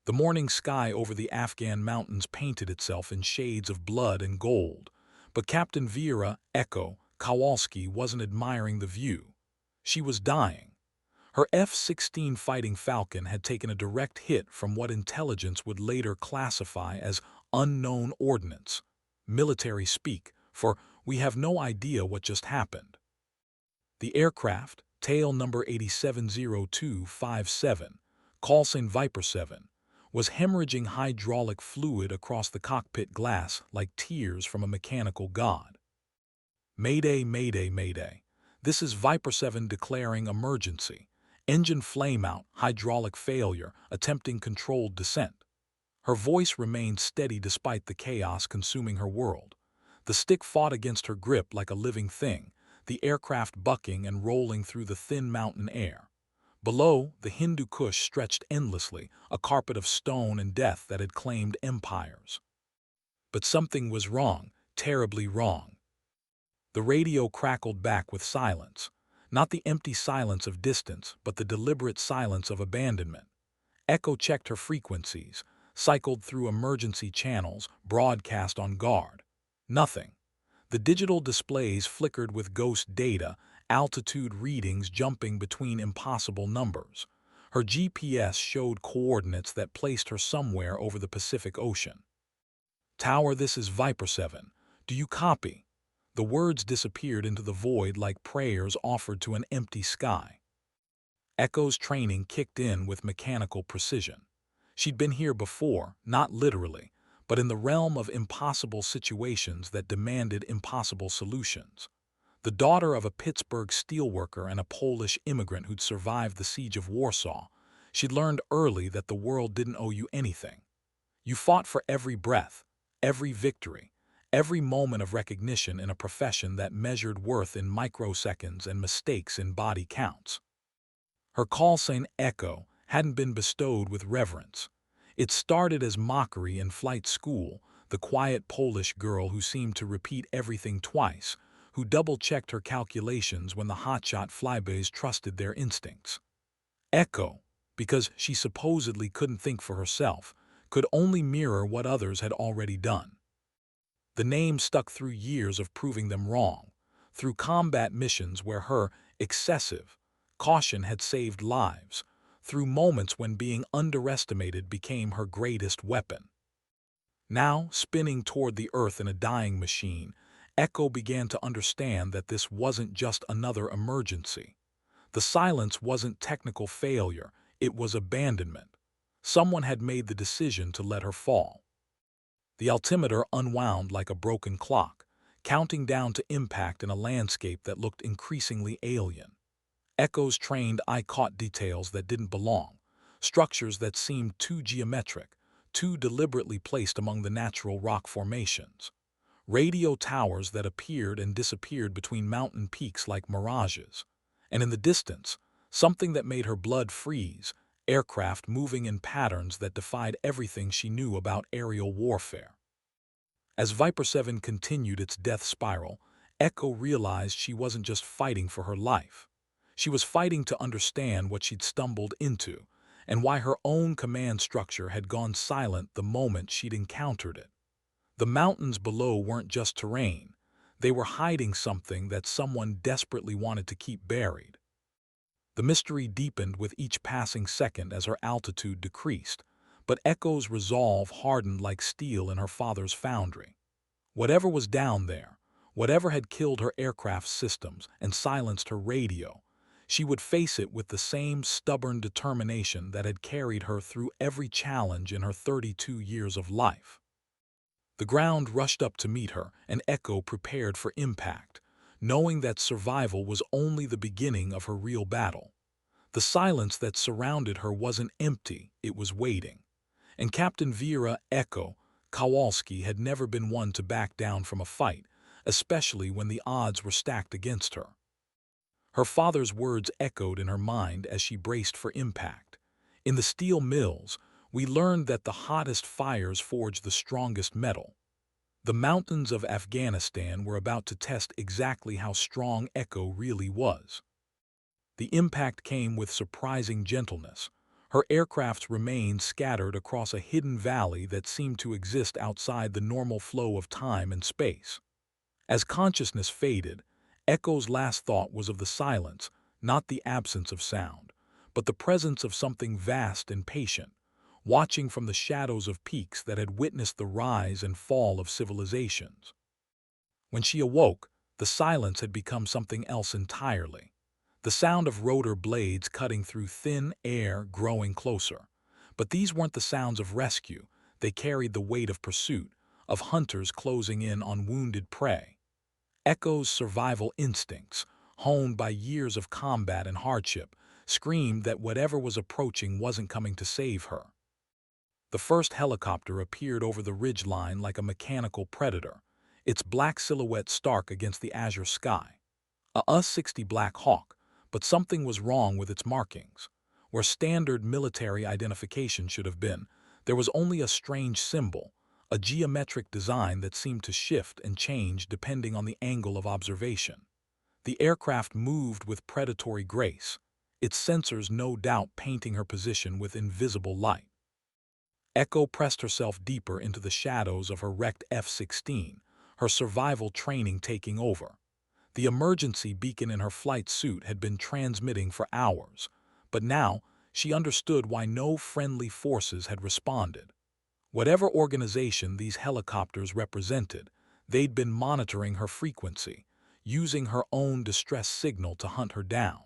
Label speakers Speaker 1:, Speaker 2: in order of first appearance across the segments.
Speaker 1: The morning sky over the Afghan mountains painted itself in shades of blood and gold, but Captain Vera Echo Kowalski wasn't admiring the view. She was dying. Her F-16 Fighting Falcon had taken a direct hit from what intelligence would later classify as unknown ordnance, military speak, for we have no idea what just happened. The aircraft, tail number 870257, call sign Viper 7, was hemorrhaging hydraulic fluid across the cockpit glass like tears from a mechanical god. Mayday, mayday, mayday. This is Viper 7 declaring emergency. Engine flameout, hydraulic failure, attempting controlled descent. Her voice remained steady despite the chaos consuming her world. The stick fought against her grip like a living thing, the aircraft bucking and rolling through the thin mountain air. Below, the Hindu Kush stretched endlessly, a carpet of stone and death that had claimed empires. But something was wrong, terribly wrong. The radio crackled back with silence. Not the empty silence of distance, but the deliberate silence of abandonment. Echo checked her frequencies, cycled through emergency channels, broadcast on guard. Nothing. The digital displays flickered with ghost data, altitude readings jumping between impossible numbers. Her GPS showed coordinates that placed her somewhere over the Pacific Ocean. Tower, this is Viper 7. Do you copy? The words disappeared into the void like prayers offered to an empty sky. Echo's training kicked in with mechanical precision. She'd been here before, not literally, but in the realm of impossible situations that demanded impossible solutions. The daughter of a Pittsburgh steelworker and a Polish immigrant who'd survived the siege of Warsaw, she'd learned early that the world didn't owe you anything. You fought for every breath, every victory, every moment of recognition in a profession that measured worth in microseconds and mistakes in body counts. Her call sign Echo hadn't been bestowed with reverence. It started as mockery in flight school, the quiet Polish girl who seemed to repeat everything twice, who double-checked her calculations when the hotshot flyboys trusted their instincts. Echo, because she supposedly couldn't think for herself, could only mirror what others had already done. The name stuck through years of proving them wrong, through combat missions where her excessive caution had saved lives, through moments when being underestimated became her greatest weapon. Now, spinning toward the Earth in a dying machine, Echo began to understand that this wasn't just another emergency. The silence wasn't technical failure, it was abandonment. Someone had made the decision to let her fall. The altimeter unwound like a broken clock, counting down to impact in a landscape that looked increasingly alien. Echo's trained eye caught details that didn't belong, structures that seemed too geometric, too deliberately placed among the natural rock formations. Radio towers that appeared and disappeared between mountain peaks like mirages. And in the distance, something that made her blood freeze, aircraft moving in patterns that defied everything she knew about aerial warfare. As Viper 7 continued its death spiral, Echo realized she wasn't just fighting for her life. She was fighting to understand what she'd stumbled into, and why her own command structure had gone silent the moment she'd encountered it. The mountains below weren't just terrain, they were hiding something that someone desperately wanted to keep buried. The mystery deepened with each passing second as her altitude decreased, but Echo's resolve hardened like steel in her father's foundry. Whatever was down there, whatever had killed her aircraft systems and silenced her radio, she would face it with the same stubborn determination that had carried her through every challenge in her 32 years of life. The ground rushed up to meet her, and Echo prepared for impact, knowing that survival was only the beginning of her real battle. The silence that surrounded her wasn't empty, it was waiting. And Captain Vera Echo Kowalski had never been one to back down from a fight, especially when the odds were stacked against her. Her father's words echoed in her mind as she braced for impact. In the steel mills, we learned that the hottest fires forge the strongest metal. The mountains of Afghanistan were about to test exactly how strong Echo really was. The impact came with surprising gentleness. Her aircraft's remains scattered across a hidden valley that seemed to exist outside the normal flow of time and space. As consciousness faded, Echo's last thought was of the silence, not the absence of sound, but the presence of something vast and patient, watching from the shadows of peaks that had witnessed the rise and fall of civilizations. When she awoke, the silence had become something else entirely. The sound of rotor blades cutting through thin air growing closer. But these weren't the sounds of rescue. They carried the weight of pursuit, of hunters closing in on wounded prey. Echo's survival instincts, honed by years of combat and hardship, screamed that whatever was approaching wasn't coming to save her. The first helicopter appeared over the ridgeline like a mechanical predator, its black silhouette stark against the azure sky. A US-60 Blackhawk, but something was wrong with its markings. Where standard military identification should have been, there was only a strange symbol, a geometric design that seemed to shift and change depending on the angle of observation. The aircraft moved with predatory grace, its sensors no doubt painting her position with invisible light. Echo pressed herself deeper into the shadows of her wrecked F-16, her survival training taking over. The emergency beacon in her flight suit had been transmitting for hours, but now she understood why no friendly forces had responded. Whatever organization these helicopters represented, they'd been monitoring her frequency, using her own distress signal to hunt her down.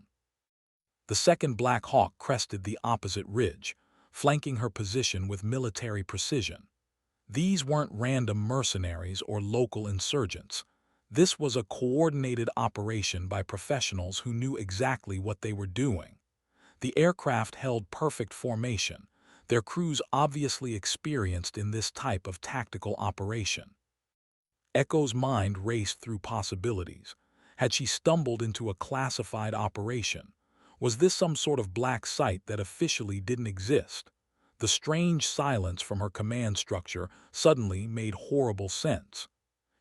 Speaker 1: The second Black Hawk crested the opposite ridge, flanking her position with military precision. These weren't random mercenaries or local insurgents. This was a coordinated operation by professionals who knew exactly what they were doing. The aircraft held perfect formation, their crews obviously experienced in this type of tactical operation. Echo's mind raced through possibilities. Had she stumbled into a classified operation? Was this some sort of black site that officially didn't exist? The strange silence from her command structure suddenly made horrible sense.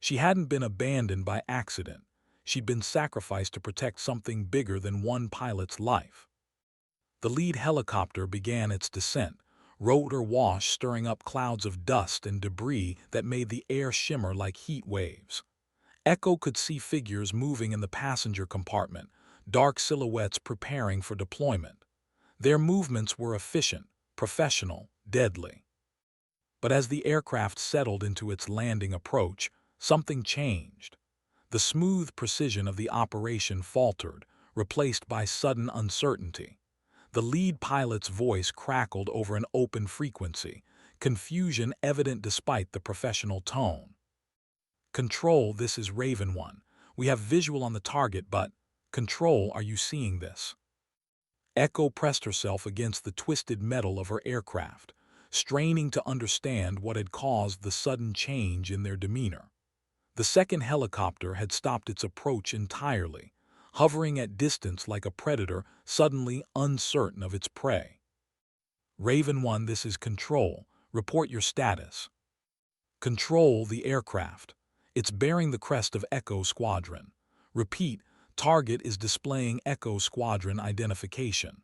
Speaker 1: She hadn't been abandoned by accident. She'd been sacrificed to protect something bigger than one pilot's life. The lead helicopter began its descent, rotor wash stirring up clouds of dust and debris that made the air shimmer like heat waves. Echo could see figures moving in the passenger compartment, dark silhouettes preparing for deployment. Their movements were efficient, professional, deadly. But as the aircraft settled into its landing approach, something changed. The smooth precision of the operation faltered, replaced by sudden uncertainty. The lead pilot's voice crackled over an open frequency, confusion evident despite the professional tone. "Control, this is Raven 1. We have visual on the target, but... Control, are you seeing this?" Echo pressed herself against the twisted metal of her aircraft, straining to understand what had caused the sudden change in their demeanor. The second helicopter had stopped its approach entirely, hovering at distance like a predator suddenly uncertain of its prey. "Raven 1, this is Control. Report your status." "Control, the aircraft. It's bearing the crest of Echo Squadron. Repeat, target is displaying Echo Squadron identification."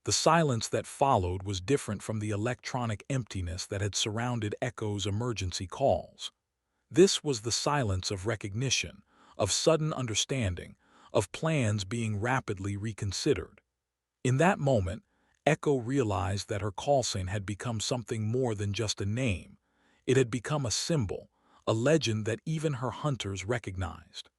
Speaker 1: The silence that followed was different from the electronic emptiness that had surrounded Echo's emergency calls. This was the silence of recognition, of sudden understanding, of plans being rapidly reconsidered. In that moment, Echo realized that her call sign had become something more than just a name. It had become a symbol, a legend that even her hunters recognized.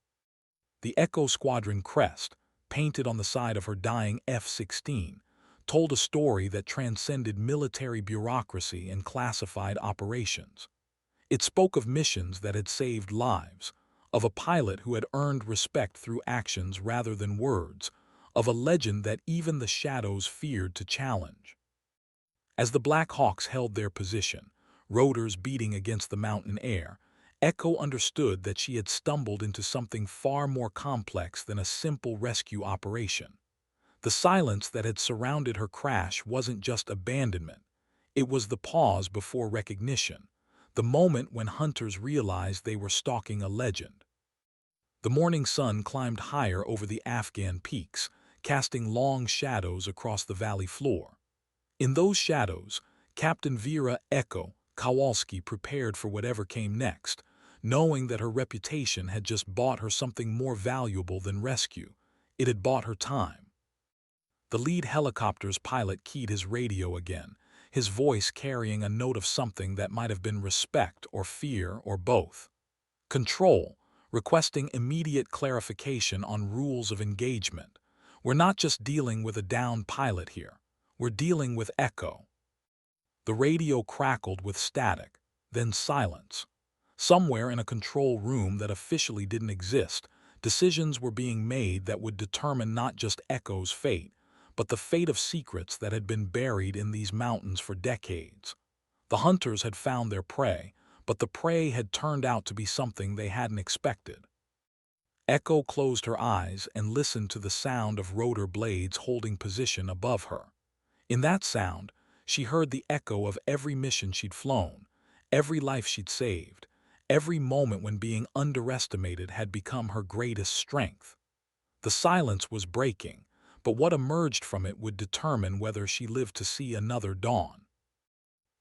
Speaker 1: The Echo Squadron crest, painted on the side of her dying F-16, told a story that transcended military bureaucracy and classified operations. It spoke of missions that had saved lives, of a pilot who had earned respect through actions rather than words, of a legend that even the shadows feared to challenge. As the Black Hawks held their position, rotors beating against the mountain air, Echo understood that she had stumbled into something far more complex than a simple rescue operation. The silence that had surrounded her crash wasn't just abandonment. It was the pause before recognition, the moment when hunters realized they were stalking a legend. The morning sun climbed higher over the Afghan peaks, casting long shadows across the valley floor. In those shadows, Captain Vera Echo Kowalski prepared for whatever came next, knowing that her reputation had just bought her something more valuable than rescue. It had bought her time. The lead helicopter's pilot keyed his radio again, his voice carrying a note of something that might have been respect or fear or both. Control, requesting immediate clarification on rules of engagement. We're not just dealing with a downed pilot here. We're dealing with Echo. The radio crackled with static, then silence. Somewhere in a control room that officially didn't exist, decisions were being made that would determine not just Echo's fate, but the fate of secrets that had been buried in these mountains for decades. The hunters had found their prey, but the prey had turned out to be something they hadn't expected. Echo closed her eyes and listened to the sound of rotor blades holding position above her. In that sound, she heard the echo of every mission she'd flown, every life she'd saved, every moment when being underestimated had become her greatest strength. The silence was breaking, but what emerged from it would determine whether she lived to see another dawn.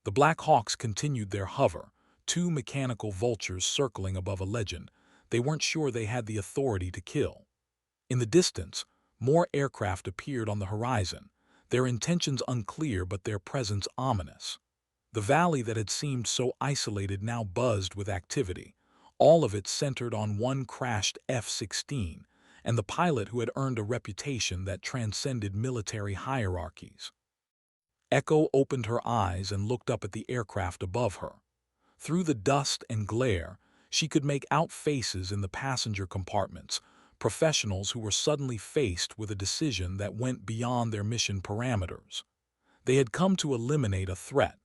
Speaker 1: The Blackhawks continued their hover, two mechanical vultures circling above a legend. They weren't sure they had the authority to kill. In the distance, more aircraft appeared on the horizon, their intentions unclear but their presence ominous. The valley that had seemed so isolated now buzzed with activity, all of it centered on one crashed F-16 and the pilot who had earned a reputation that transcended military hierarchies. Echo opened her eyes and looked up at the aircraft above her. Through the dust and glare, she could make out faces in the passenger compartments, professionals who were suddenly faced with a decision that went beyond their mission parameters. They had come to eliminate a threat,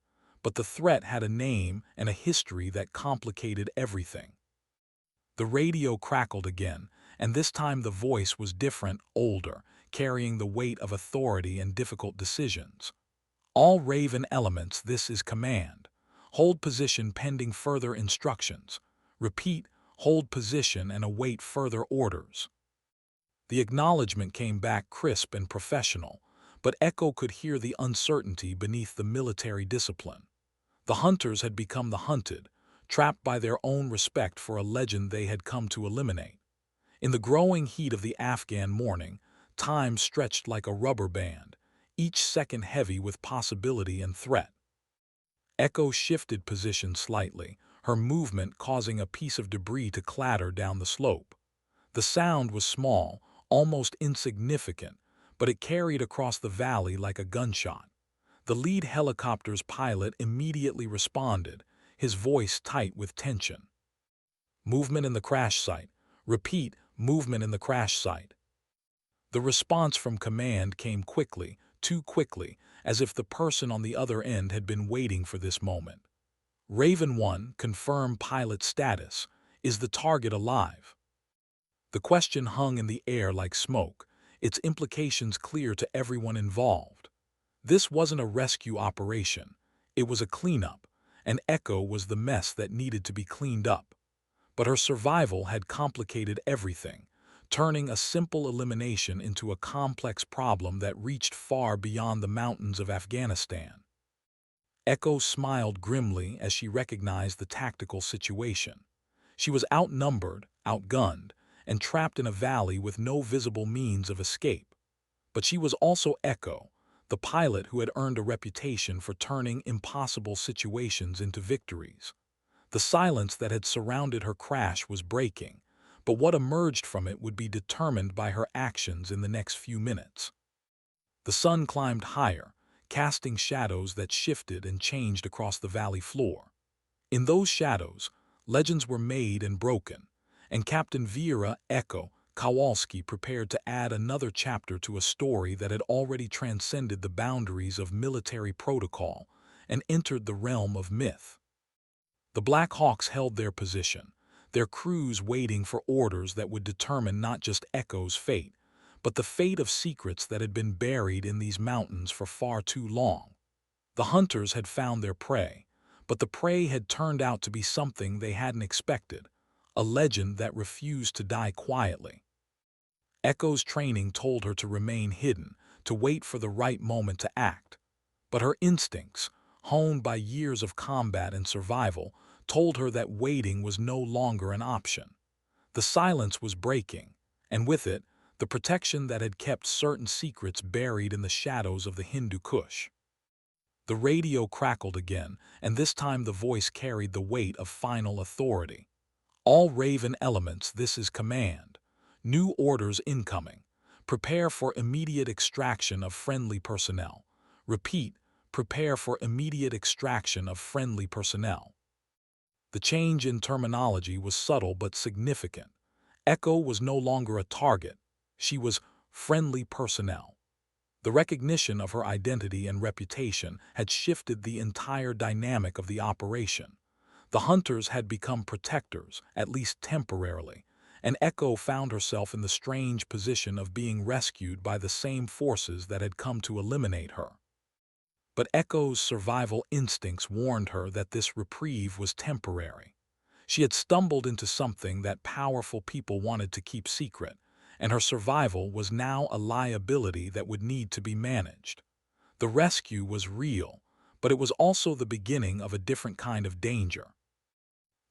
Speaker 1: but the threat had a name and a history that complicated everything. The radio crackled again, and this time the voice was different, older, carrying the weight of authority and difficult decisions. All Raven elements, this is command. Hold position pending further instructions. Repeat, hold position and await further orders. The acknowledgement came back crisp and professional, but Echo could hear the uncertainty beneath the military discipline. The hunters had become the hunted, trapped by their own respect for a legend they had come to eliminate. In the growing heat of the Afghan morning, time stretched like a rubber band, each second heavy with possibility and threat. Echo shifted position slightly, her movement causing a piece of debris to clatter down the slope. The sound was small, almost insignificant, but it carried across the valley like a gunshot. The lead helicopter's pilot immediately responded, his voice tight with tension. Movement in the crash site. Repeat, movement in the crash site. The response from command came quickly, too quickly, as if the person on the other end had been waiting for this moment. Raven 1, confirm pilot status. Is the target alive? The question hung in the air like smoke, its implications clear to everyone involved. This wasn't a rescue operation. It was a cleanup, and Echo was the mess that needed to be cleaned up. But her survival had complicated everything, turning a simple elimination into a complex problem that reached far beyond the mountains of Afghanistan. Echo smiled grimly as she recognized the tactical situation. She was outnumbered, outgunned, and trapped in a valley with no visible means of escape. But she was also Echo, the pilot who had earned a reputation for turning impossible situations into victories. The silence that had surrounded her crash was breaking, but what emerged from it would be determined by her actions in the next few minutes. The sun climbed higher, casting shadows that shifted and changed across the valley floor. In those shadows, legends were made and broken, and Captain Vera Echo Kowalski prepared to add another chapter to a story that had already transcended the boundaries of military protocol and entered the realm of myth. The Blackhawks held their position, their crews waiting for orders that would determine not just Echo's fate, but the fate of secrets that had been buried in these mountains for far too long. The hunters had found their prey, but the prey had turned out to be something they hadn't expected, a legend that refused to die quietly. Echo's training told her to remain hidden, to wait for the right moment to act. But her instincts, honed by years of combat and survival, told her that waiting was no longer an option. The silence was breaking, and with it, the protection that had kept certain secrets buried in the shadows of the Hindu Kush. The radio crackled again, and this time the voice carried the weight of final authority. All Raven elements, this is command. New orders incoming. Prepare for immediate extraction of friendly personnel. Repeat, prepare for immediate extraction of friendly personnel. The change in terminology was subtle but significant. Echo was no longer a target. She was friendly personnel. The recognition of her identity and reputation had shifted the entire dynamic of the operation. The hunters had become protectors, at least temporarily, and Echo found herself in the strange position of being rescued by the same forces that had come to eliminate her. But Echo's survival instincts warned her that this reprieve was temporary. She had stumbled into something that powerful people wanted to keep secret, and her survival was now a liability that would need to be managed. The rescue was real, but it was also the beginning of a different kind of danger.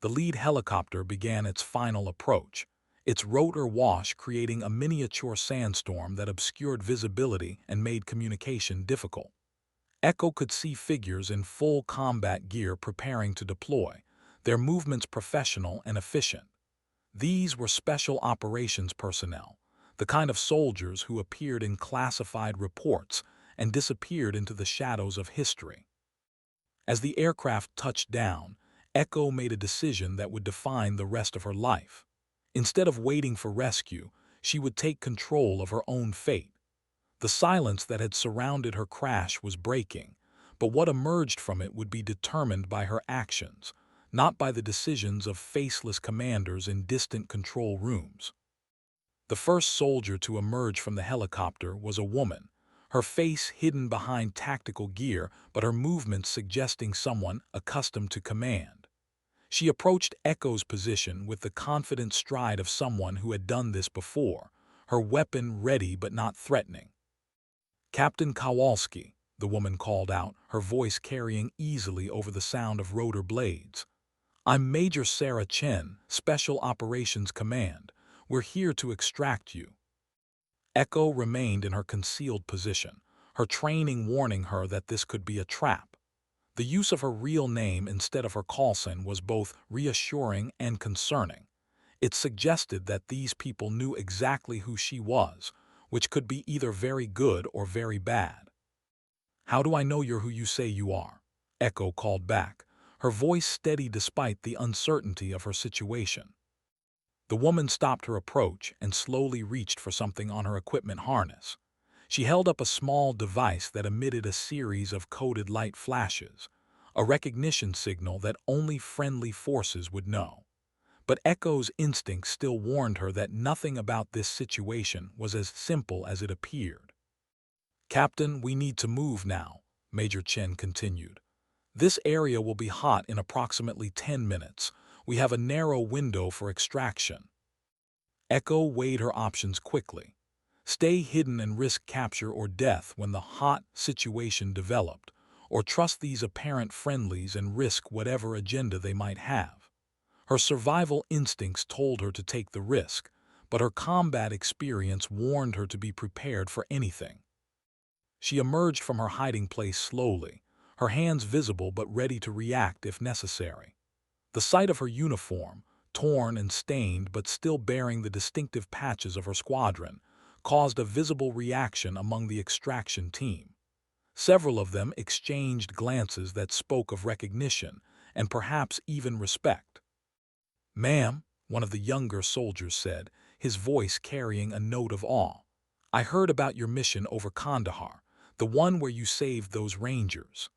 Speaker 1: The lead helicopter began its final approach, its rotor wash creating a miniature sandstorm that obscured visibility and made communication difficult. Echo could see figures in full combat gear preparing to deploy, their movements professional and efficient. These were special operations personnel, the kind of soldiers who appeared in classified reports and disappeared into the shadows of history. As the aircraft touched down, Echo made a decision that would define the rest of her life. Instead of waiting for rescue, she would take control of her own fate. The silence that had surrounded her crash was breaking, but what emerged from it would be determined by her actions, not by the decisions of faceless commanders in distant control rooms. The first soldier to emerge from the helicopter was a woman, her face hidden behind tactical gear but her movements suggesting someone accustomed to command. She approached Echo's position with the confident stride of someone who had done this before, her weapon ready but not threatening. "Captain Kowalski," the woman called out, her voice carrying easily over the sound of rotor blades. "I'm Major Sarah Chen, Special Operations Command. We're here to extract you." Echo remained in her concealed position, her training warning her that this could be a trap. The use of her real name instead of her call sign was both reassuring and concerning. It suggested that these people knew exactly who she was, which could be either very good or very bad. "How do I know you're who you say you are?" Echo called back, her voice steady despite the uncertainty of her situation. The woman stopped her approach and slowly reached for something on her equipment harness. She held up a small device that emitted a series of coded light flashes, a recognition signal that only friendly forces would know. But Echo's instincts still warned her that nothing about this situation was as simple as it appeared. "Captain, we need to move now," Major Chen continued. "This area will be hot in approximately 10 minutes. We have a narrow window for extraction." Echo weighed her options quickly. Stay hidden and risk capture or death when the hot situation developed, or trust these apparent friendlies and risk whatever agenda they might have. Her survival instincts told her to take the risk, but her combat experience warned her to be prepared for anything. She emerged from her hiding place slowly, her hands visible but ready to react if necessary. The sight of her uniform, torn and stained but still bearing the distinctive patches of her squadron, caused a visible reaction among the extraction team. Several of them exchanged glances that spoke of recognition and perhaps even respect. "Ma'am," one of the younger soldiers said, his voice carrying a note of awe, "I heard about your mission over Kandahar, the one where you saved those rangers."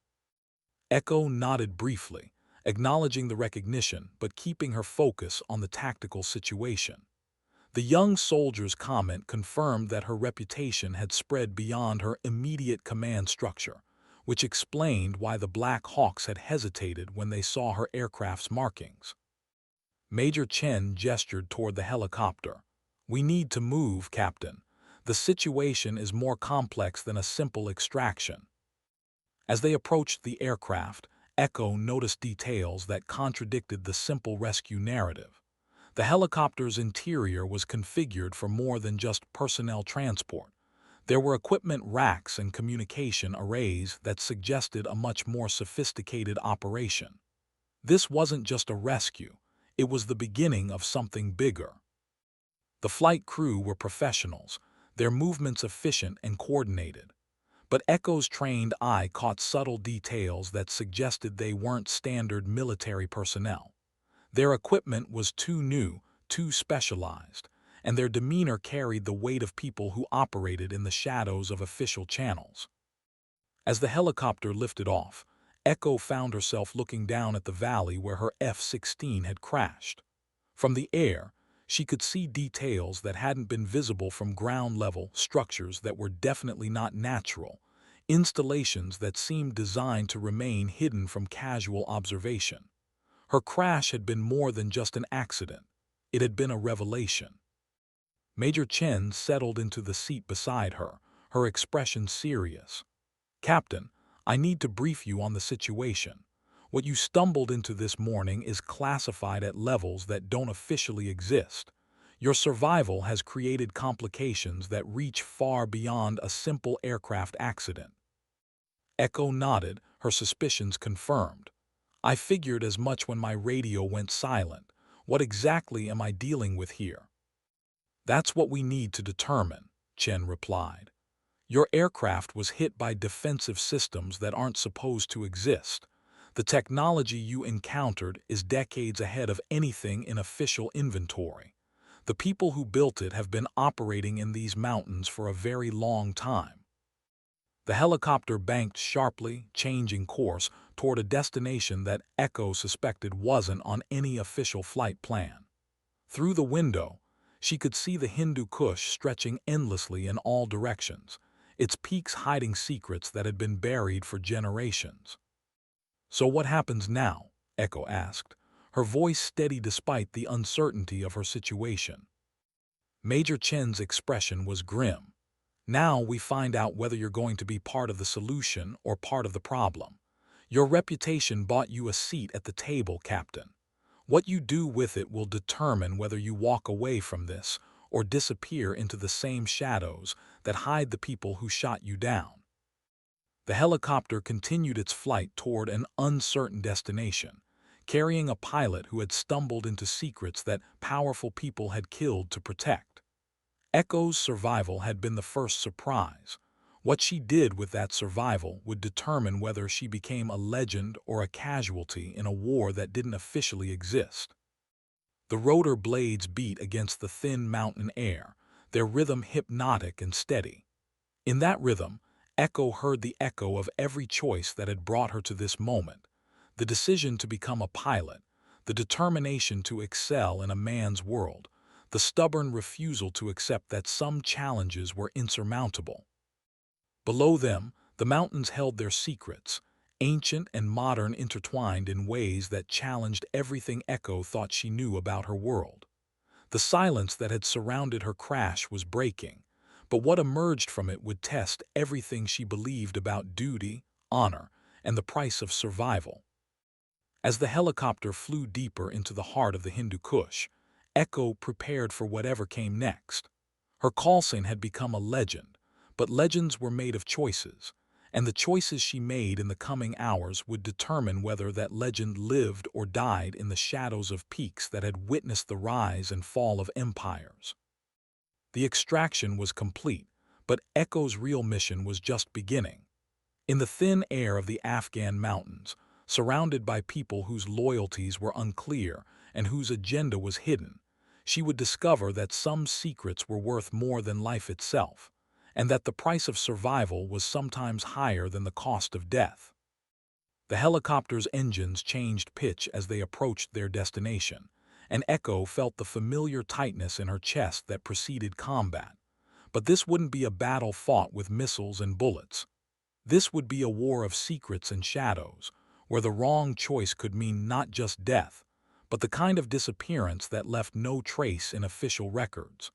Speaker 1: Echo nodded briefly, acknowledging the recognition but keeping her focus on the tactical situation. The young soldier's comment confirmed that her reputation had spread beyond her immediate command structure, which explained why the Blackhawks had hesitated when they saw her aircraft's markings. Major Chen gestured toward the helicopter. "We need to move, Captain. The situation is more complex than a simple extraction." As they approached the aircraft, Echo noticed details that contradicted the simple rescue narrative. The helicopter's interior was configured for more than just personnel transport. There were equipment racks and communication arrays that suggested a much more sophisticated operation. This wasn't just a rescue, it was the beginning of something bigger. The flight crew were professionals, their movements efficient and coordinated. But Echo's trained eye caught subtle details that suggested they weren't standard military personnel. Their equipment was too new, too specialized, and their demeanor carried the weight of people who operated in the shadows of official channels. As the helicopter lifted off, Echo found herself looking down at the valley where her F-16 had crashed. From the air, she could see details that hadn't been visible from ground-level, structures that were definitely not natural, installations that seemed designed to remain hidden from casual observation. Her crash had been more than just an accident. It had been a revelation. Major Chen settled into the seat beside her, her expression serious. "Captain, I need to brief you on the situation. What you stumbled into this morning is classified at levels that don't officially exist. Your survival has created complications that reach far beyond a simple aircraft accident." Echo nodded, her suspicions confirmed. "I figured as much when my radio went silent. What exactly am I dealing with here?" "That's what we need to determine," Chen replied. "Your aircraft was hit by defensive systems that aren't supposed to exist. The technology you encountered is decades ahead of anything in official inventory. The people who built it have been operating in these mountains for a very long time." The helicopter banked sharply, changing course toward a destination that Echo suspected wasn't on any official flight plan. Through the window, she could see the Hindu Kush stretching endlessly in all directions, its peaks hiding secrets that had been buried for generations. "So what happens now?" Echo asked, her voice steady despite the uncertainty of her situation. Major Chen's expression was grim. "Now we find out whether you're going to be part of the solution or part of the problem. Your reputation bought you a seat at the table, Captain. What you do with it will determine whether you walk away from this or disappear into the same shadows that hide the people who shot you down." The helicopter continued its flight toward an uncertain destination, carrying a pilot who had stumbled into secrets that powerful people had killed to protect. Echo's survival had been the first surprise. What she did with that survival would determine whether she became a legend or a casualty in a war that didn't officially exist. The rotor blades beat against the thin mountain air, their rhythm hypnotic and steady. In that rhythm, Echo heard the echo of every choice that had brought her to this moment: the decision to become a pilot, the determination to excel in a man's world, the stubborn refusal to accept that some challenges were insurmountable. Below them, the mountains held their secrets, ancient and modern intertwined in ways that challenged everything Echo thought she knew about her world. The silence that had surrounded her crash was breaking, but what emerged from it would test everything she believed about duty, honor, and the price of survival. As the helicopter flew deeper into the heart of the Hindu Kush, Echo prepared for whatever came next. Her call sign had become a legend, but legends were made of choices, and the choices she made in the coming hours would determine whether that legend lived or died in the shadows of peaks that had witnessed the rise and fall of empires. The extraction was complete, but Echo's real mission was just beginning. In the thin air of the Afghan mountains, surrounded by people whose loyalties were unclear and whose agenda was hidden, she would discover that some secrets were worth more than life itself, and that the price of survival was sometimes higher than the cost of death. The helicopter's engines changed pitch as they approached their destination, and Echo felt the familiar tightness in her chest that preceded combat. But this wouldn't be a battle fought with missiles and bullets. This would be a war of secrets and shadows, where the wrong choice could mean not just death, but the kind of disappearance that left no trace in official records.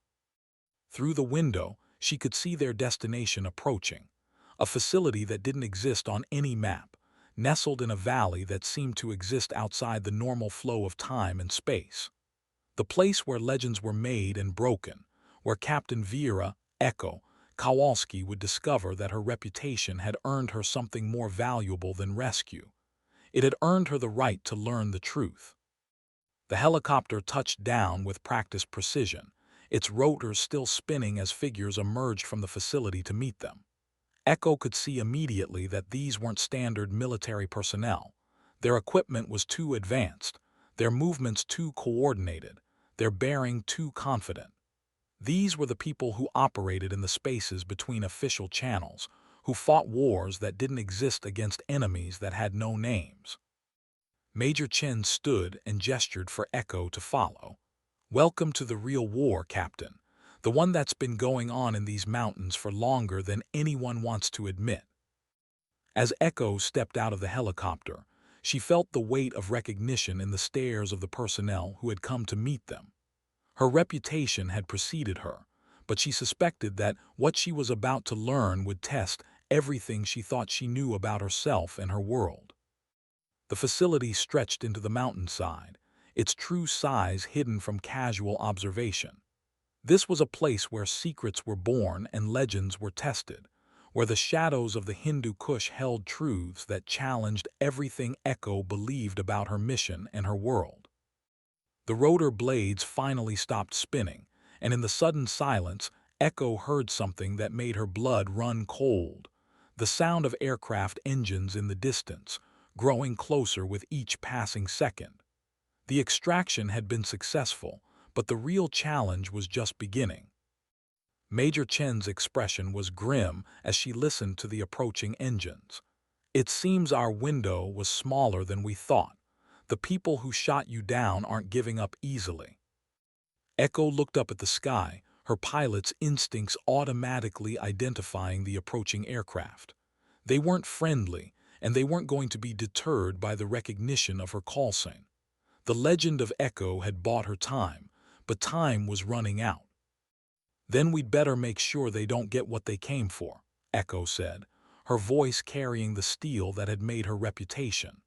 Speaker 1: Through the window, she could see their destination approaching, a facility that didn't exist on any map, nestled in a valley that seemed to exist outside the normal flow of time and space. The place where legends were made and broken, where Captain Vera, Echo, Kowalski would discover that her reputation had earned her something more valuable than rescue. It had earned her the right to learn the truth. The helicopter touched down with practiced precision, its rotors still spinning as figures emerged from the facility to meet them. Echo could see immediately that these weren't standard military personnel. Their equipment was too advanced, their movements too coordinated, their bearing too confident. These were the people who operated in the spaces between official channels, who fought wars that didn't exist against enemies that had no names. Major Chen stood and gestured for Echo to follow. "Welcome to the real war, Captain. The one that's been going on in these mountains for longer than anyone wants to admit." As Echo stepped out of the helicopter, she felt the weight of recognition in the stares of the personnel who had come to meet them. Her reputation had preceded her, but she suspected that what she was about to learn would test everything she thought she knew about herself and her world. The facility stretched into the mountainside, its true size hidden from casual observation. This was a place where secrets were born and legends were tested, where the shadows of the Hindu Kush held truths that challenged everything Echo believed about her mission and her world. The rotor blades finally stopped spinning, and in the sudden silence, Echo heard something that made her blood run cold. The sound of aircraft engines in the distance, growing closer with each passing second. The extraction had been successful, but the real challenge was just beginning. Major Chen's expression was grim as she listened to the approaching engines. "It seems our window was smaller than we thought. The people who shot you down aren't giving up easily." Echo looked up at the sky, her pilot's instincts automatically identifying the approaching aircraft. They weren't friendly, and they weren't going to be deterred by the recognition of her call sign. The legend of Echo had bought her time, but time was running out. "Then we'd better make sure they don't get what they came for," Echo said, her voice carrying the steel that had made her reputation.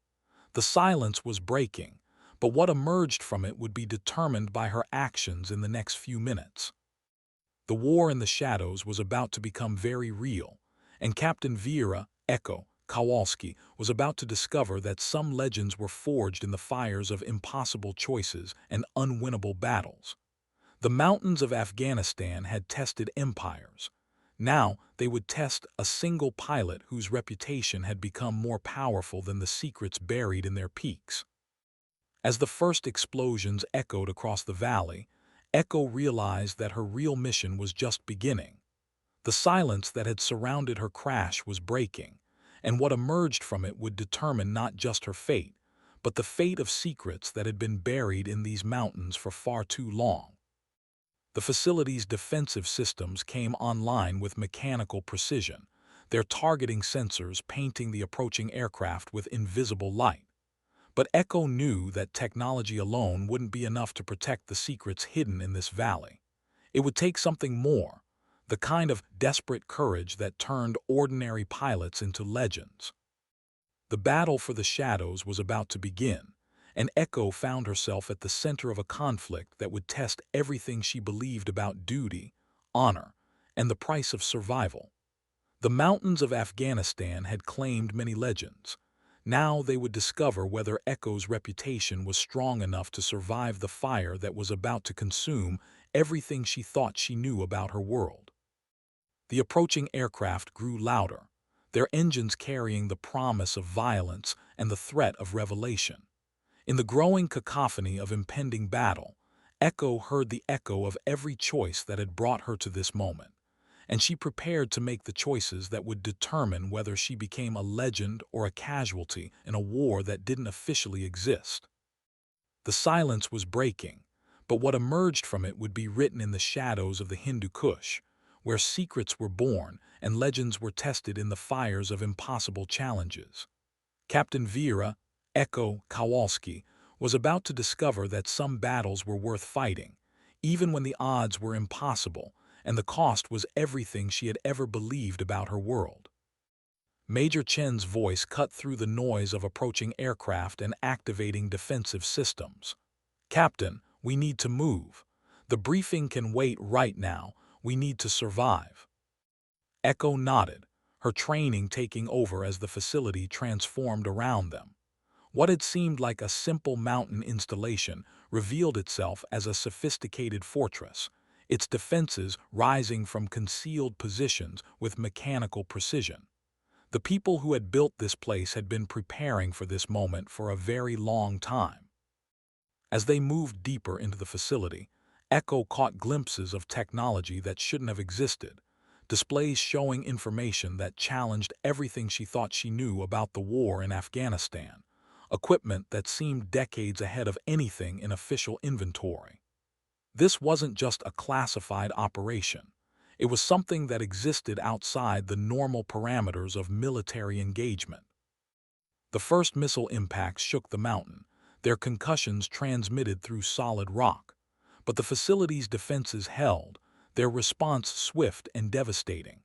Speaker 1: The silence was breaking, but what emerged from it would be determined by her actions in the next few minutes. The war in the shadows was about to become very real, and Captain Vera, Echo, Kowalski was about to discover that some legends were forged in the fires of impossible choices and unwinnable battles. The mountains of Afghanistan had tested empires. Now they would test a single pilot whose reputation had become more powerful than the secrets buried in their peaks. As the first explosions echoed across the valley, Echo realized that her real mission was just beginning. The silence that had surrounded her crash was breaking, and what emerged from it would determine not just her fate, but the fate of secrets that had been buried in these mountains for far too long. The facility's defensive systems came online with mechanical precision, their targeting sensors painting the approaching aircraft with invisible light. But Echo knew that technology alone wouldn't be enough to protect the secrets hidden in this valley. It would take something more, the kind of desperate courage that turned ordinary pilots into legends. The battle for the shadows was about to begin, and Echo found herself at the center of a conflict that would test everything she believed about duty, honor, and the price of survival. The mountains of Afghanistan had claimed many legends. Now they would discover whether Echo's reputation was strong enough to survive the fire that was about to consume everything she thought she knew about her world. The approaching aircraft grew louder, their engines carrying the promise of violence and the threat of revelation. In the growing cacophony of impending battle, Echo heard the echo of every choice that had brought her to this moment, and she prepared to make the choices that would determine whether she became a legend or a casualty in a war that didn't officially exist. The silence was breaking, but what emerged from it would be written in the shadows of the Hindu Kush, where secrets were born and legends were tested in the fires of impossible challenges. Captain Vera, Echo Kowalski, was about to discover that some battles were worth fighting, even when the odds were impossible, and the cost was everything she had ever believed about her world. Major Chen's voice cut through the noise of approaching aircraft and activating defensive systems. "Captain, we need to move. The briefing can wait right now. We need to survive." Echo nodded, her training taking over as the facility transformed around them. What had seemed like a simple mountain installation revealed itself as a sophisticated fortress, its defenses rising from concealed positions with mechanical precision. The people who had built this place had been preparing for this moment for a very long time. As they moved deeper into the facility, Echo caught glimpses of technology that shouldn't have existed, displays showing information that challenged everything she thought she knew about the war in Afghanistan, equipment that seemed decades ahead of anything in official inventory. This wasn't just a classified operation. It was something that existed outside the normal parameters of military engagement. The first missile impacts shook the mountain, their concussions transmitted through solid rock. But the facility's defenses held, their response swift and devastating.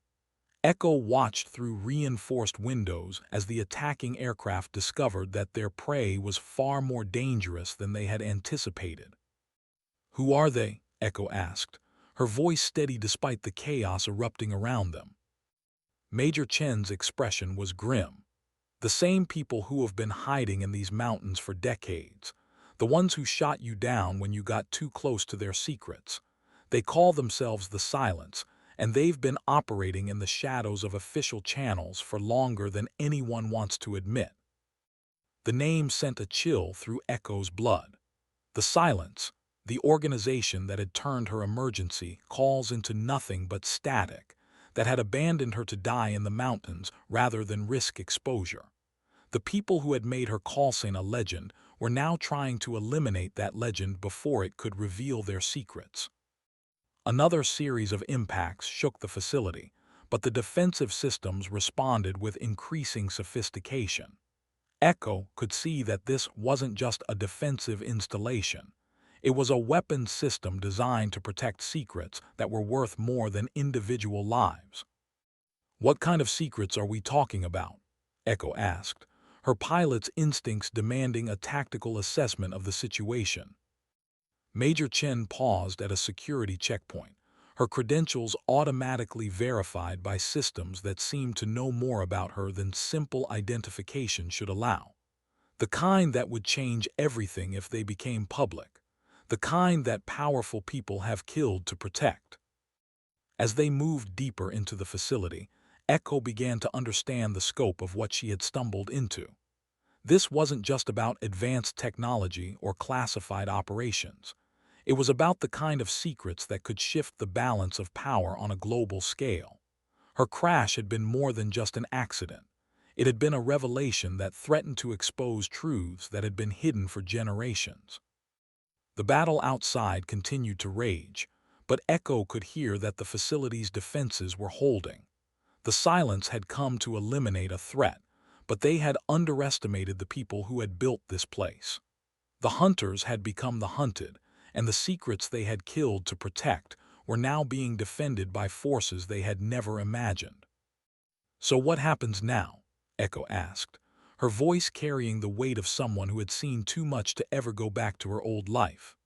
Speaker 1: Echo watched through reinforced windows as the attacking aircraft discovered that their prey was far more dangerous than they had anticipated. "Who are they?" Echo asked, her voice steady despite the chaos erupting around them. Major Chen's expression was grim. "The same people who have been hiding in these mountains for decades. The ones who shot you down when you got too close to their secrets. They call themselves the Silence, and they've been operating in the shadows of official channels for longer than anyone wants to admit." The name sent a chill through Echo's blood. The Silence, the organization that had turned her emergency calls into nothing but static, that had abandoned her to die in the mountains rather than risk exposure. The people who had made her call sign a legend were now trying to eliminate that legend before it could reveal their secrets. Another series of impacts shook the facility, but the defensive systems responded with increasing sophistication. Echo could see that this wasn't just a defensive installation. It was a weapons system designed to protect secrets that were worth more than individual lives. "What kind of secrets are we talking about?" Echo asked, her pilot's instincts demanding a tactical assessment of the situation. Major Chen paused at a security checkpoint, her credentials automatically verified by systems that seemed to know more about her than simple identification should allow. The kind that would change everything if they became public. The kind that powerful people have killed to protect. As they moved deeper into the facility, Echo began to understand the scope of what she had stumbled into. This wasn't just about advanced technology or classified operations. It was about the kind of secrets that could shift the balance of power on a global scale. Her crash had been more than just an accident. It had been a revelation that threatened to expose truths that had been hidden for generations. The battle outside continued to rage, but Echo could hear that the facility's defenses were holding. The Silence had come to eliminate a threat, but they had underestimated the people who had built this place. The hunters had become the hunted, and the secrets they had killed to protect were now being defended by forces they had never imagined. "So what happens now?" Echo asked, her voice carrying the weight of someone who had seen too much to ever go back to her old life.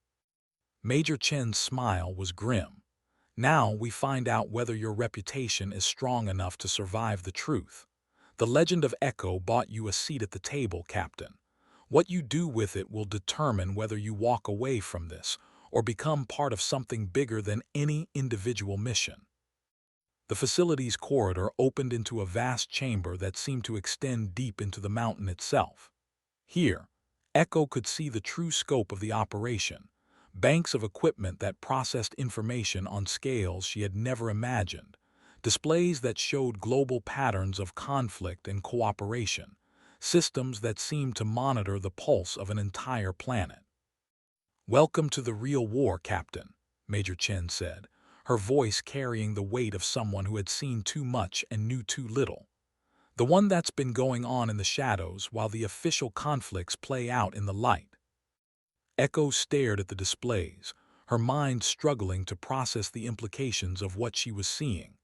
Speaker 1: Major Chen's smile was grim. "Now we find out whether your reputation is strong enough to survive the truth. The legend of Echo bought you a seat at the table, Captain. What you do with it will determine whether you walk away from this or become part of something bigger than any individual mission." The facility's corridor opened into a vast chamber that seemed to extend deep into the mountain itself. Here, Echo could see the true scope of the operation, banks of equipment that processed information on scales she had never imagined, displays that showed global patterns of conflict and cooperation, systems that seemed to monitor the pulse of an entire planet. "Welcome to the real war, Captain," Major Chen said, her voice carrying the weight of someone who had seen too much and knew too little. "The one that's been going on in the shadows while the official conflicts play out in the light." Echo stared at the displays, her mind struggling to process the implications of what she was seeing.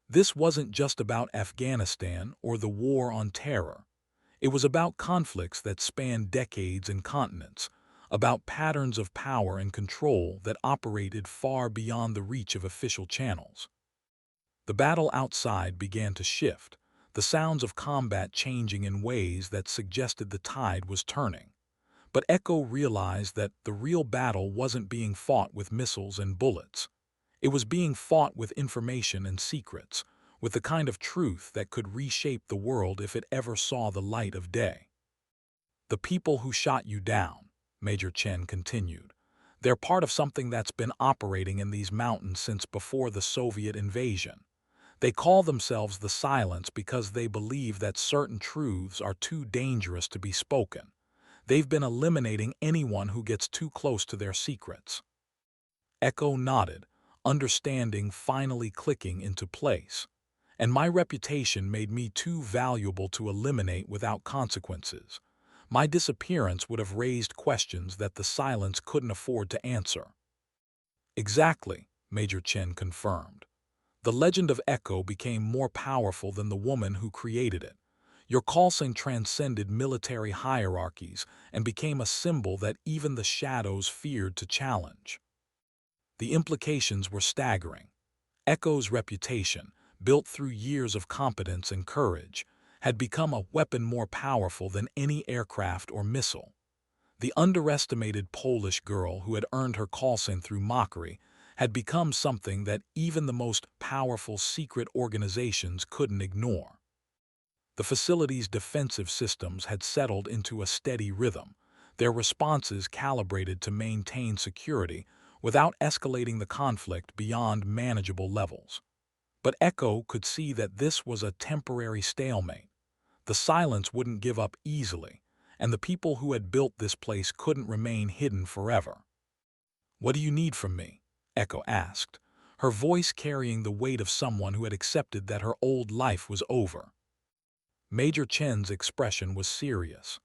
Speaker 1: This wasn't just about Afghanistan or the war on terror. It was about conflicts that spanned decades and continents, about patterns of power and control that operated far beyond the reach of official channels. The battle outside began to shift, the sounds of combat changing in ways that suggested the tide was turning. But Echo realized that the real battle wasn't being fought with missiles and bullets. It was being fought with information and secrets, with the kind of truth that could reshape the world if it ever saw the light of day. The people who shot you down, Major Chen continued, they're part of something that's been operating in these mountains since before the Soviet invasion. They call themselves the Silence because they believe that certain truths are too dangerous to be spoken. They've been eliminating anyone who gets too close to their secrets. Echo nodded, understanding finally clicking into place. And my reputation made me too valuable to eliminate without consequences. My disappearance would have raised questions that the Silence couldn't afford to answer. Exactly, Major Chen confirmed. The legend of Echo became more powerful than the woman who created it. Your call sign transcended military hierarchies and became a symbol that even the shadows feared to challenge. The implications were staggering. Echo's reputation, built through years of competence and courage, had become a weapon more powerful than any aircraft or missile. The underestimated Polish girl who had earned her call sign through mockery had become something that even the most powerful secret organizations couldn't ignore. The facility's defensive systems had settled into a steady rhythm, their responses calibrated to maintain security without escalating the conflict beyond manageable levels. But Echo could see that this was a temporary stalemate. The Silence wouldn't give up easily, and the people who had built this place couldn't remain hidden forever. "What do you need from me?" Echo asked, her voice carrying the weight of someone who had accepted that her old life was over. Major Chen's expression was serious.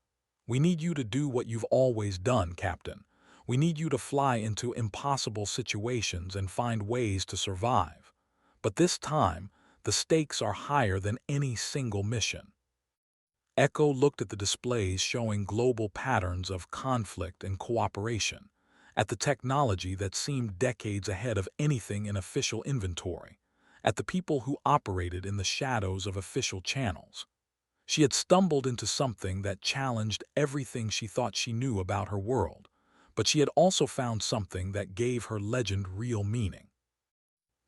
Speaker 1: "We need you to do what you've always done, Captain. We need you to fly into impossible situations and find ways to survive. But this time, the stakes are higher than any single mission." Echo looked at the displays showing global patterns of conflict and cooperation, at the technology that seemed decades ahead of anything in official inventory, at the people who operated in the shadows of official channels. She had stumbled into something that challenged everything she thought she knew about her world, but she had also found something that gave her legend real meaning.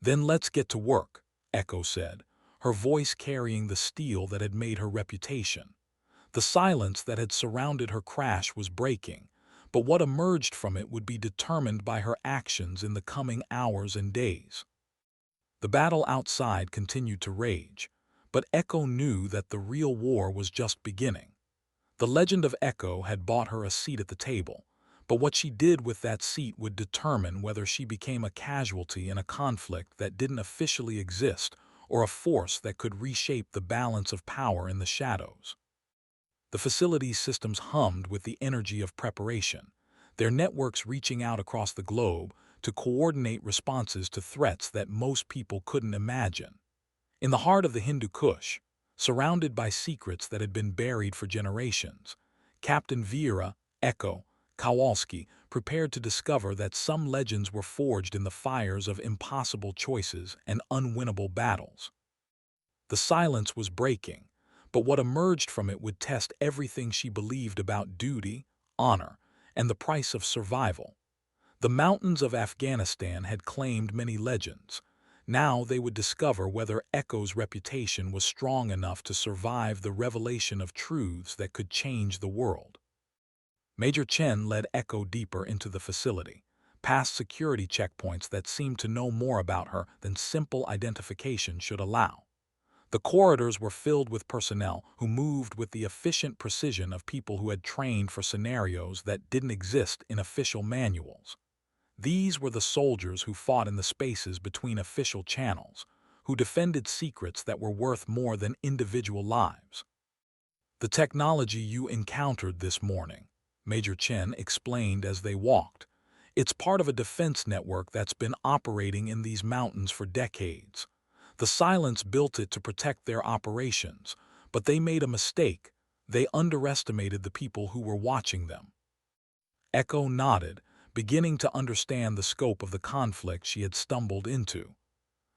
Speaker 1: "Then let's get to work," Echo said, her voice carrying the steel that had made her reputation. The silence that had surrounded her crash was breaking, but what emerged from it would be determined by her actions in the coming hours and days. The battle outside continued to rage, but Echo knew that the real war was just beginning. The legend of Echo had bought her a seat at the table, but what she did with that seat would determine whether she became a casualty in a conflict that didn't officially exist or a force that could reshape the balance of power in the shadows. The facility's systems hummed with the energy of preparation, their networks reaching out across the globe to coordinate responses to threats that most people couldn't imagine. In the heart of the Hindu Kush, surrounded by secrets that had been buried for generations, Captain Vera, Echo, Kowalski prepared to discover that some legends were forged in the fires of impossible choices and unwinnable battles. The silence was breaking, but what emerged from it would test everything she believed about duty, honor, and the price of survival. The mountains of Afghanistan had claimed many legends. Now they would discover whether Echo's reputation was strong enough to survive the revelation of truths that could change the world. Major Chen led Echo deeper into the facility, past security checkpoints that seemed to know more about her than simple identification should allow. The corridors were filled with personnel who moved with the efficient precision of people who had trained for scenarios that didn't exist in official manuals. These were the soldiers who fought in the spaces between official channels, who defended secrets that were worth more than individual lives. "The technology you encountered this morning," Major Chen explained as they walked, "it's part of a defense network that's been operating in these mountains for decades. The silence built it to protect their operations, but they made a mistake. They underestimated the people who were watching them. Echo nodded, beginning to understand the scope of the conflict she had stumbled into.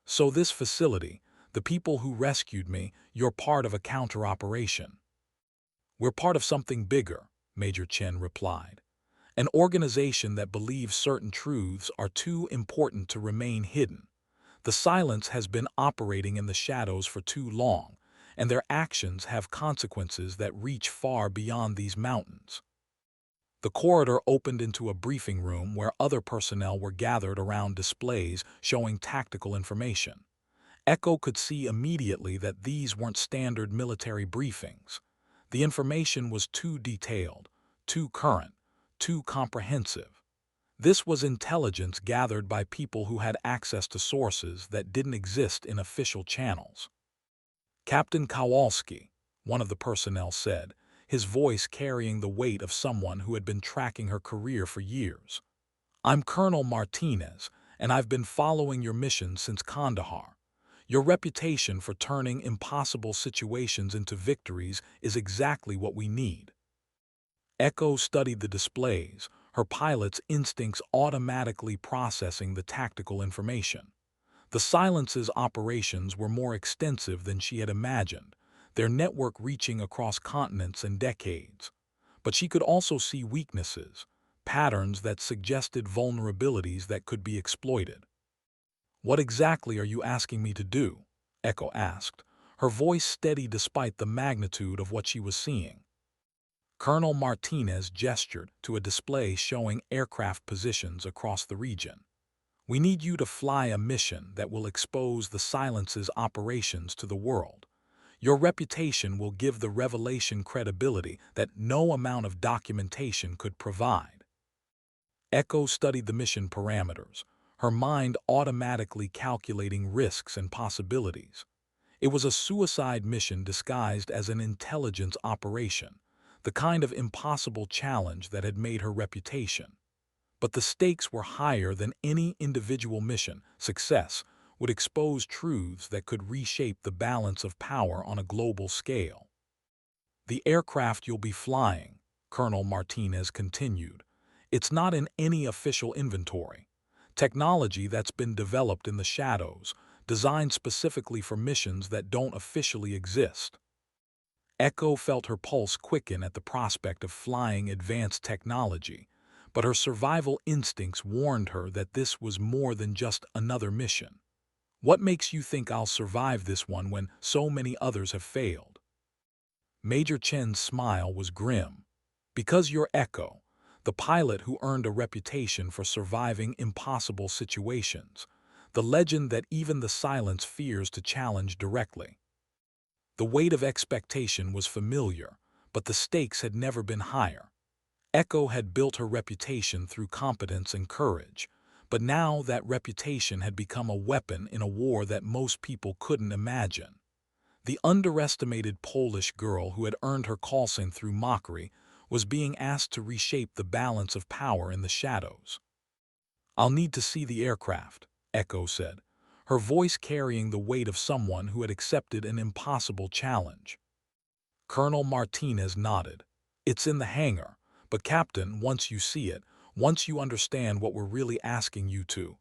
Speaker 1: So this facility, the people who rescued me, you're part of a counter-operation. We're part of something bigger, Major Chen replied. An organization that believes certain truths are too important to remain hidden. The silence has been operating in the shadows for too long, and their actions have consequences that reach far beyond these mountains. The corridor opened into a briefing room where other personnel were gathered around displays showing tactical information. Echo could see immediately that these weren't standard military briefings. The information was too detailed, too current, too comprehensive. This was intelligence gathered by people who had access to sources that didn't exist in official channels. Captain Kowalski, one of the personnel said, his voice carrying the weight of someone who had been tracking her career for years. I'm Colonel Martinez, and I've been following your mission since Kandahar. Your reputation for turning impossible situations into victories is exactly what we need. Echo studied the displays, her pilot's instincts automatically processing the tactical information. The Silence's operations were more extensive than she had imagined, their network reaching across continents and decades. But she could also see weaknesses, patterns that suggested vulnerabilities that could be exploited. What exactly are you asking me to do? Echo asked, her voice steady despite the magnitude of what she was seeing. Colonel Martinez gestured to a display showing aircraft positions across the region. We need you to fly a mission that will expose the Silence's operations to the world. Your reputation will give the revelation credibility that no amount of documentation could provide. Echo studied the mission parameters, her mind automatically calculating risks and possibilities. It was a suicide mission disguised as an intelligence operation, the kind of impossible challenge that had made her reputation. But the stakes were higher than any individual mission. Success would expose truths that could reshape the balance of power on a global scale. The aircraft you'll be flying, Colonel Martinez continued, it's not in any official inventory. Technology that's been developed in the shadows, designed specifically for missions that don't officially exist. Echo felt her pulse quicken at the prospect of flying advanced technology, but her survival instincts warned her that this was more than just another mission. What makes you think I'll survive this one when so many others have failed? Major Chen's smile was grim. Because you're Echo, the pilot who earned a reputation for surviving impossible situations, the legend that even the Silence fears to challenge directly. The weight of expectation was familiar, but the stakes had never been higher. Echo had built her reputation through competence and courage, but now that reputation had become a weapon in a war that most people couldn't imagine. The underestimated Polish girl who had earned her call sign through mockery was being asked to reshape the balance of power in the shadows. I'll need to see the aircraft, Echo said, her voice carrying the weight of someone who had accepted an impossible challenge. Colonel Martinez nodded. It's in the hangar, but Captain, once you see it, once you understand what we're really asking you to,